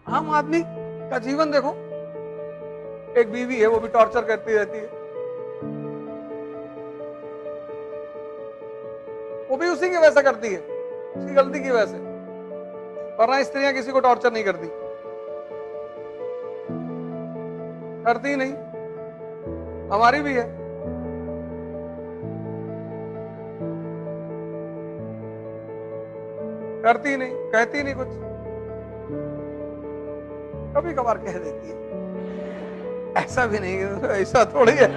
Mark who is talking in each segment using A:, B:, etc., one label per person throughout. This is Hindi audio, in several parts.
A: आम आदमी का जीवन देखो, एक बीवी है वो भी टॉर्चर करती रहती है, वो भी उसी की वजह से करती है, उसकी गलती की वजह से। वरना स्त्रियां किसी को टॉर्चर नहीं करती, करती नहीं, हमारी भी है। करती नहीं, कहती नहीं कुछ, कभी कभार कह देती है, ऐसा भी नहीं है, ऐसा थोड़ी है।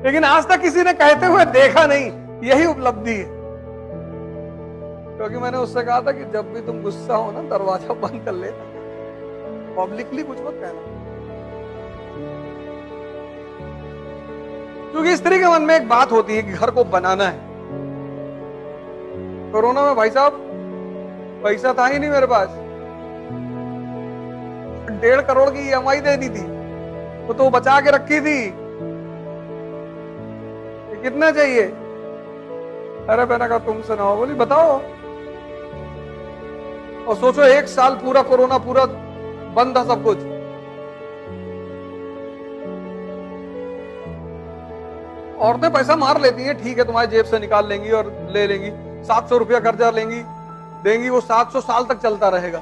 A: लेकिन आज तक किसी ने कहते हुए देखा नहीं, यही उपलब्धि है। क्योंकि मैंने उससे कहा था कि जब भी तुम गुस्सा हो ना, दरवाजा बंद कर लेना, पब्लिकली कुछ मत कहना। क्योंकि स्त्री के मन में एक बात होती है कि घर को बनाना है। कोरोना में भाई साहब पैसा था ही नहीं मेरे पास, 1.5 करोड़ की EMI देनी थी, तो बचा के रखी थी। कितना चाहिए? अरे मैंने कहा तुमसे ना हो, बोली बताओ। और सोचो 1 साल पूरा कोरोना पूरा बंद था सब कुछ। औरतें पैसा मार लेती हैं, ठीक है, तुम्हारी जेब से निकाल लेंगी और ले लेंगी, 700 रुपया कर्जा लेंगी, देंगी, वो 700 साल तक चलता रहेगा।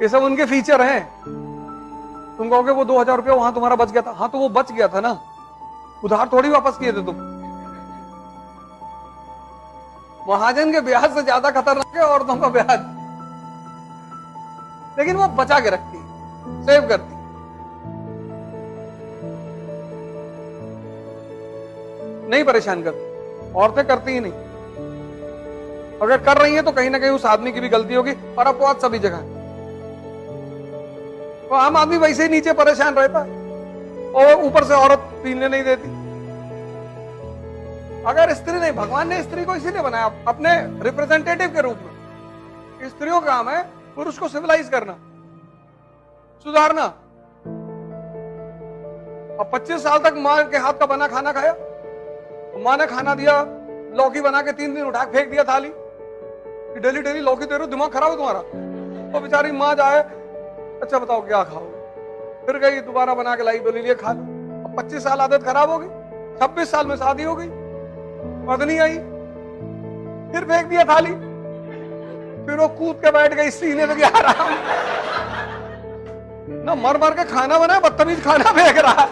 A: ये सब उनके फीचर हैं। तुम कहोगे वो 2000 रुपया वहां तुम्हारा बच गया था, हाँ तो वो बच गया था ना, उधार थोड़ी वापस किए थे तुम। महाजन के ब्याज से ज्यादा खतरनाक है औरतों का ब्याज। लेकिन वो बचा के रखती, सेव करती। नहीं परेशान करती, औरतें करती ही नहीं। अगर कर रही है तो कहीं ना कहीं उस आदमी की भी गलती होगी, और अपवाद सभी जगह। तो आम आदमी वैसे ही नीचे परेशान रहता है, और ऊपर से औरत पीने नहीं देती। अगर स्त्री नहीं, भगवान ने स्त्री को इसीलिए बनाया अपने रिप्रेजेंटेटिव के रूप में। स्त्रियों का काम है पुरुष को सिविलाइज करना, सुधारना। अब 25 साल तक मां के हाथ का बना खाना खाया, मां ने खाना दिया, लौकी बना के 3 दिन उठा के फेंक दिया थाली, डेली डेली लौकी दे रहे हो, दिमाग खराब है तुम्हारा। तो बेचारी मां जाए, अच्छा बताओ क्या खाओ, फिर गई दोबारा बना के लाई, बोली लिए खा लो। अब 25 साल आदत खराब हो गई, 26 साल में शादी हो गई, पत्नी आई, फिर फेंक दिया थाली, फिर वो कूद के बैठ गई सीने लगी आराम ना, मर मर के खाना बना, बदतमीज खाना फेंक रहा।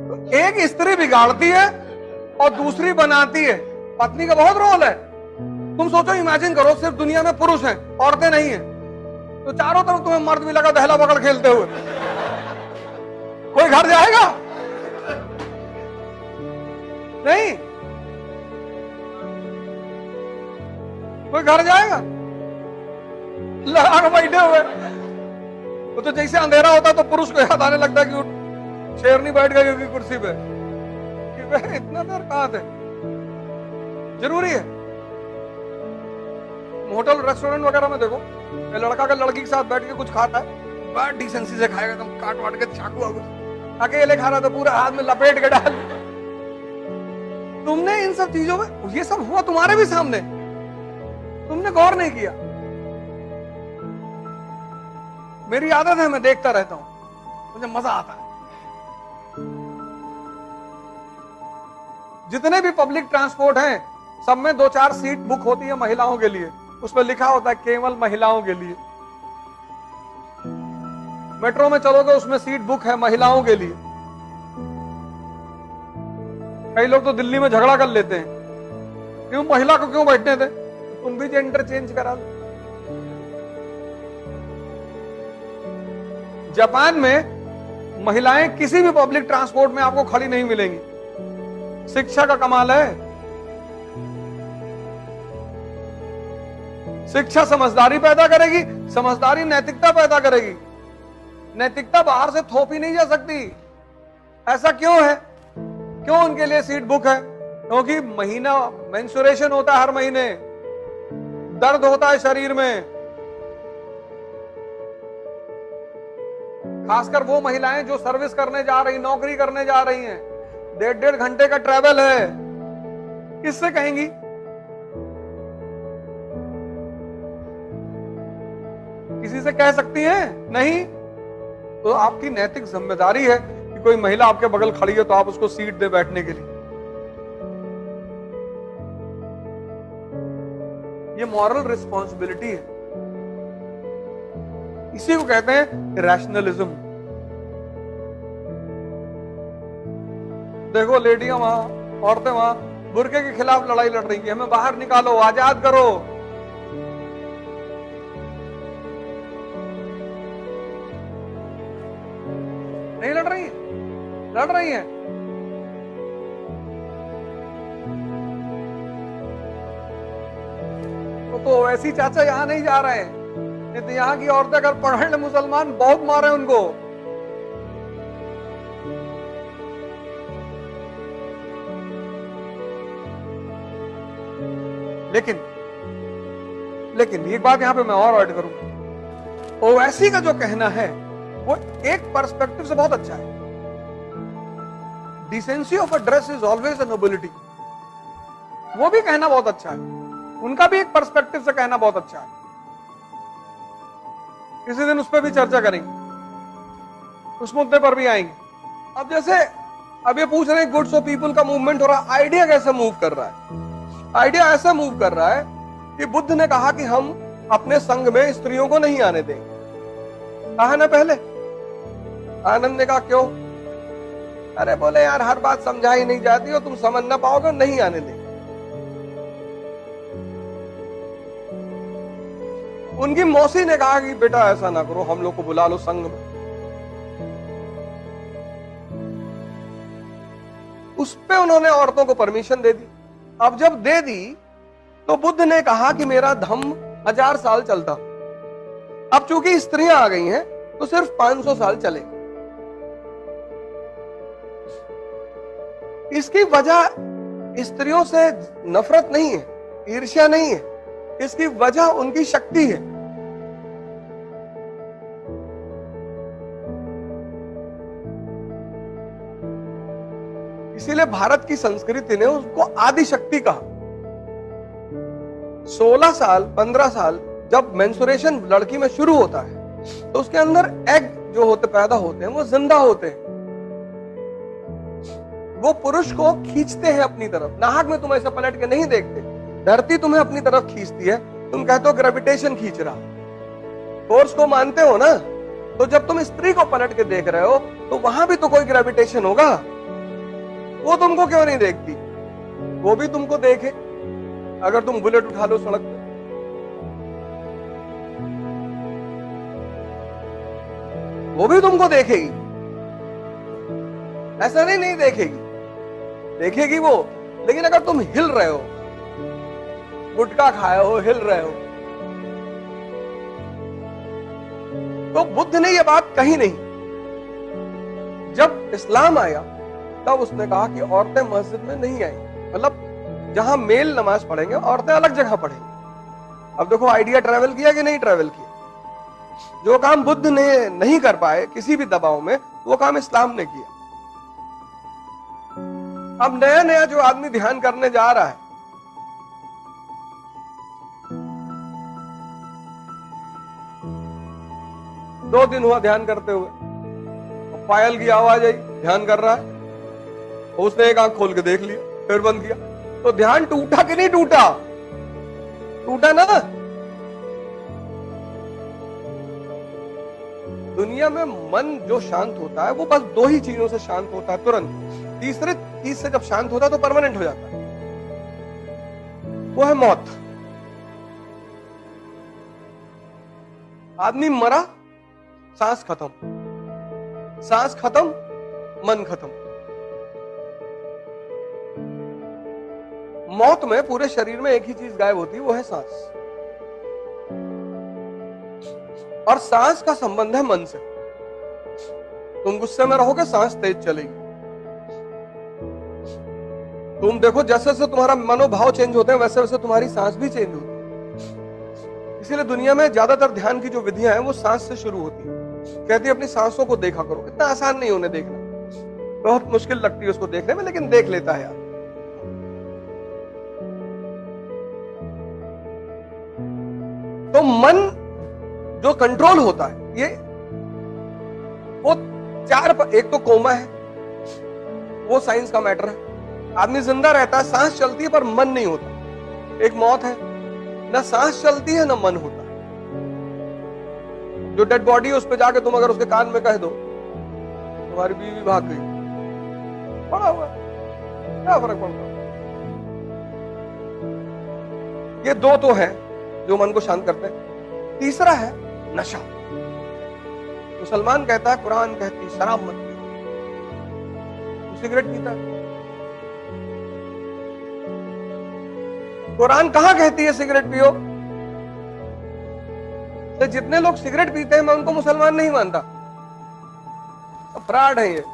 A: तो एक स्त्री बिगाड़ती है और दूसरी बनाती है। पत्नी का बहुत रोल है। तुम सोचो, इमेजिन करो सिर्फ दुनिया में पुरुष हैं, औरतें नहीं हैं, तो चारों तरफ तुम्हें मर्द भी लगा दहला पकड़ खेलते हुए, कोई घर जाएगा? नहीं, कोई घर जाएगा? लगा के बैठे हुए। वो तो जैसे अंधेरा होता तो पुरुष को याद आने लगता कि शेरनी बैठ गई होगी कुर्सी पे, कि भाई इतना देर कहां थे। जरूरी है। होटल रेस्टोरेंट वगैरह में देखो, लड़का का लड़की के साथ बैठ के कुछ खाता है, बड़ा डिसेंसी से खाएगा, एकदम काट वाट के चाकू वाकू, अकेले खा रहा था पूरा हाथ में लपेट के डाल। तुमने इन सब चीजों में, ये सब हुआ तुम्हारे भी सामने, तुमने गौर नहीं किया। मेरी आदत है, मैं देखता रहता हूं, मुझे मजा आता है। जितने भी पब्लिक ट्रांसपोर्ट हैं, सब में 2-4 सीट बुक होती है महिलाओं के लिए, उसमें लिखा होता है केवल महिलाओं के लिए। मेट्रो में चलोगे, उसमें सीट बुक है महिलाओं के लिए। कई लोग तो दिल्ली में झगड़ा कर लेते हैं, क्यों महिला को क्यों बैठने थे, तुम भी जेंडर चेंज करा लो। जापान में महिलाएं किसी भी पब्लिक ट्रांसपोर्ट में आपको खड़ी नहीं मिलेंगी। शिक्षा का कमाल है। शिक्षा समझदारी पैदा करेगी, समझदारी नैतिकता पैदा करेगी। नैतिकता बाहर से थोपी नहीं जा सकती। ऐसा क्यों है? क्यों उनके लिए सीट बुक है? क्योंकि महीना मेंस्ट्रुएशन होता है, हर महीने दर्द होता है शरीर में। खासकर वो महिलाएं जो सर्विस करने जा रही, नौकरी करने जा रही हैं, 1.5 घंटे का ट्रैवल है। किससे कहेंगी? से कह सकती हैं? नहीं। तो आपकी नैतिक जिम्मेदारी है कि कोई महिला आपके बगल खड़ी है तो आप उसको सीट दे बैठने के लिए। ये मॉरल रिस्पॉन्सिबिलिटी है। इसी को कहते हैं रैशनलिज्म। देखो लेडियां वहां, औरतें वहां बुर्के के खिलाफ लड़ाई लड़ रही है, हमें बाहर निकालो, आजाद करो। नहीं लड़ रही है? लड़ रही है। तो वैसी चाचा यहां नहीं जा रहे हैं, नहीं तो यहां की औरतें अगर पढ़ ले मुसलमान बहुत मारे उनको। लेकिन एक बात यहां पे मैं और ऐड करूंगा। ओवैसी का जो कहना है वो एक पर्सपेक्टिव से बहुत अच्छा है। Decency of a dress is always a nobility, वो भी कहना बहुत अच्छा है। उनका भी एक पर्सपेक्टिव से कहना बहुत अच्छा है। किसी दिन उस पर भी चर्चा करेंगे, उस मुद्दे पर भी आएंगे। अब जैसे अब ये पूछ रहे हैं गुड्स ऑफ पीपल का मूवमेंट हो रहा है, आइडिया कैसे मूव कर रहा है? आइडिया ऐसा मूव कर रहा है कि बुद्ध ने कहा कि हम अपने संघ में स्त्रियों को नहीं आने देंगे। कहा ना पहले। आनंद ने कहा क्यों? अरे बोले यार हर बात समझाई नहीं जाती और तुम समझ ना पाओगे, नहीं आने देंगे। उनकी मौसी ने कहा कि बेटा ऐसा ना करो, हम लोग को बुला लो संघ में। उस पे उन्होंने औरतों को परमिशन दे दी। अब जब दे दी तो बुद्ध ने कहा कि मेरा धम्म 1000 साल चलता, अब चूंकि स्त्रियां आ गई हैं तो सिर्फ 500 साल चले। इसकी वजह स्त्रियों से नफरत नहीं है, ईर्ष्या नहीं है, इसकी वजह उनकी शक्ति है। इसीलिए भारत की संस्कृति ने उसको आदि शक्ति कहा। 16 साल 15 साल जब मेंस्ट्रुएशन लड़की में शुरू होता है तो उसके अंदर एग जो होते पैदा होते हैं वो जिंदा होते हैं। वो पुरुष को खींचते हैं अपनी तरफ। नाहक में तुम ऐसा पलट के नहीं देखते, धरती तुम्हें अपनी तरफ खींचती है। तुम कहते हो ग्रेविटेशन खींच रहा, फोर्स को मानते हो ना। तो जब तुम स्त्री को पलट के देख रहे हो तो वहां भी तो कोई ग्रेविटेशन होगा। वो तुमको क्यों नहीं देखती? वो भी तुमको देखे। अगर तुम बुलेट उठा लो सड़क पे, वो भी तुमको देखेगी। ऐसा नहीं देखेगी, देखेगी वो। लेकिन अगर तुम हिल रहे हो, गुटखा खाए हो, हिल रहे हो, तो बुद्ध ने ये बात कही नहीं। जब इस्लाम आया तब उसने कहा कि औरतें मस्जिद में नहीं आई, मतलब जहां मेल नमाज पढ़ेंगे औरतें अलग जगह पढ़ेंगी। अब देखो आइडिया ट्रैवल किया कि नहीं ट्रैवल किया? जो काम बुद्ध ने नहीं कर पाए किसी भी दबाव में, वो काम इस्लाम ने किया। अब नया नया जो आदमी ध्यान करने जा रहा है, दो दिन हुआ ध्यान करते हुए, पायल की आवाज आई, ध्यान कर रहा है, उसने एक आंख खोल के देख लिया, फिर बंद किया, तो ध्यान टूटा कि नहीं टूटा? टूटा ना। दुनिया में मन जो शांत होता है वो बस दो ही चीजों से शांत होता है तुरंत। तीसरे चीज से जब शांत होता है तो परमानेंट हो जाता है, वो है मौत। आदमी मरा, सांस खत्म, सांस खत्म, मन खत्म। मौत में पूरे शरीर में एक ही चीज गायब होती है, वो है सांस। और सांस का संबंध है मन से। तुम गुस्से में रहोगे, सांस तेज चलेगी। तुम देखो जैसे जैसे तुम्हारा मनोभाव चेंज होते हैं वैसे वैसे तुम्हारी सांस भी चेंज होती है। इसीलिए दुनिया में ज्यादातर ध्यान की जो विधियां हैं वो सांस से शुरू होती है। कहती है अपनी सांसों को देखा करो। इतना आसान नहीं उन्हें देखना, बहुत मुश्किल लगती है उसको देखने में, लेकिन देख लेता है यार। तो मन जो कंट्रोल होता है ये वो एक तो कोमा है, वो साइंस का मैटर है। आदमी जिंदा रहता है, सांस चलती है पर मन नहीं होता। एक मौत है, ना सांस चलती है ना मन होता है। जो डेड बॉडी है उस पर जाके तुम अगर उसके कान में कह दो तुम्हारी बीवी भाग गई, पड़ा हुआ क्या फर्क पड़ता। ये दो तो है जो मन को शांत करते हैं। तीसरा है नशा। मुसलमान कहता है, कुरान कहती है शराब मत पियो, तो सिगरेट पीता है। कुरान कहां कहती है सिगरेट पियो? तो जितने लोग सिगरेट पीते हैं मैं उनको मुसलमान नहीं मानता, फ्रॉड है ये,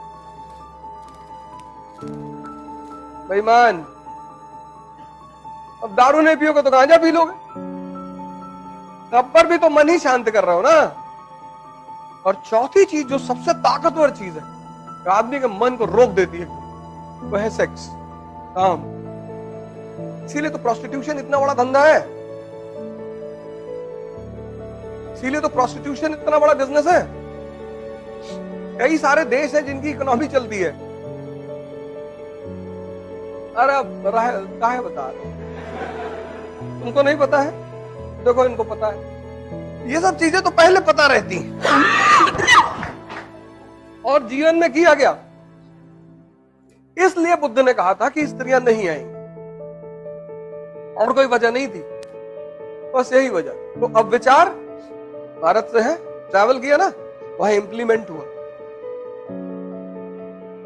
A: बेईमान। अब दारू नहीं पियोगे तो गांजा पी लोगे, तब पर भी तो मन ही शांत कर रहा हो ना। और चौथी चीज जो सबसे ताकतवर चीज है, जो आदमी के मन को रोक देती है, वो है सेक्स, काम। इसीलिए तो प्रोस्टिट्यूशन इतना बड़ा धंधा है, इसीलिए तो प्रोस्टिट्यूशन इतना बड़ा बिजनेस है। कई सारे देश हैं जिनकी इकोनॉमी चलती है। अरे काहे बता रहे, तुमको नहीं पता है? देखो इनको पता है। ये सब चीजें तो पहले पता रहती और जीवन में किया गया। इसलिए बुद्ध ने कहा था कि स्त्रियां नहीं आएंगी, और कोई वजह नहीं थी, बस यही वजह। तो अब विचार भारत से है, ट्रैवल किया ना, वहां इंप्लीमेंट हुआ।